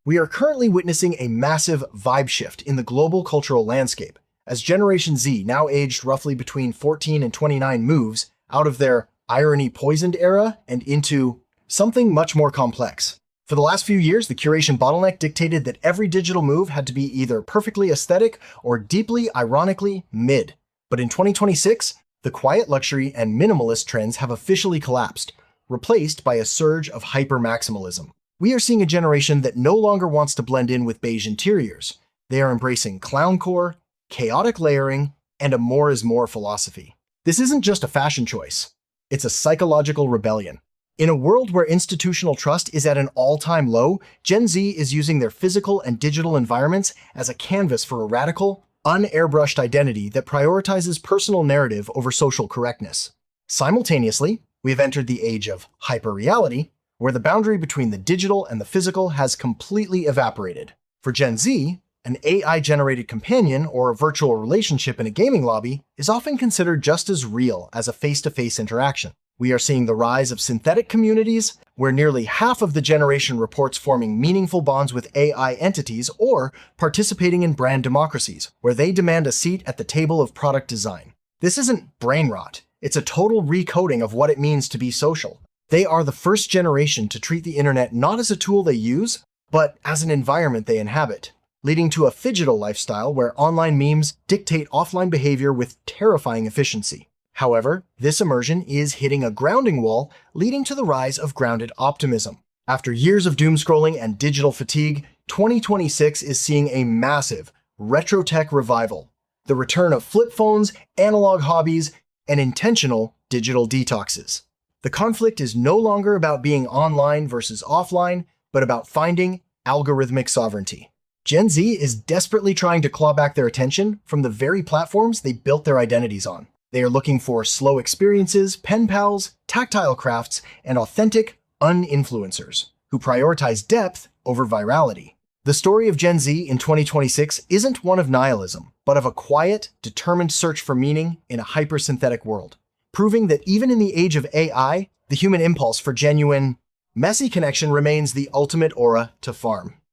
We are currently witnessing a massive vibe shift in the global cultural landscape, as Generation Z, now aged roughly between 14 and 29, moves out of their irony-poisoned era and into something much more complex. For the last few years, the curation bottleneck dictated that every digital move had to be either perfectly aesthetic or deeply ironically mid. But in 2026, the quiet luxury and minimalist trends have officially collapsed, replaced by a surge of hyper-maximalism. We are seeing a generation that no longer wants to blend in with beige interiors. They are embracing clowncore, chaotic layering, and a more is more philosophy. This isn't just a fashion choice. It's a psychological rebellion. In a world where institutional trust is at an all-time low, Gen Z is using their physical and digital environments as a canvas for a radical, un-airbrushed identity that prioritizes personal narrative over social correctness. Simultaneously, we have entered the age of hyperreality, where the boundary between the digital and the physical has completely evaporated. For Gen Z, an AI-generated companion or a virtual relationship in a gaming lobby is often considered just as real as a face-to-face interaction. We are seeing the rise of synthetic communities, where nearly half of the generation reports forming meaningful bonds with AI entities or participating in brand democracies, where they demand a seat at the table of product design. This isn't brain rot. It's a total recoding of what it means to be social. They are the first generation to treat the internet not as a tool they use, but as an environment they inhabit, leading to a phygital lifestyle where online memes dictate offline behavior with terrifying efficiency. However, this immersion is hitting a grounding wall, leading to the rise of grounded optimism. After years of doom scrolling and digital fatigue, 2026 is seeing a massive retro tech revival. The return of flip phones, analog hobbies, and intentional digital detoxes. The conflict is no longer about being online versus offline, but about finding algorithmic sovereignty. Gen Z is desperately trying to claw back their attention from the very platforms they built their identities on. They are looking for slow experiences, pen pals, tactile crafts, and authentic un-influencers who prioritize depth over virality. The story of Gen Z in 2026 isn't one of nihilism, but of a quiet, determined search for meaning in a hyper-synthetic world, proving that even in the age of AI, the human impulse for genuine, messy connection remains the ultimate aura to farm.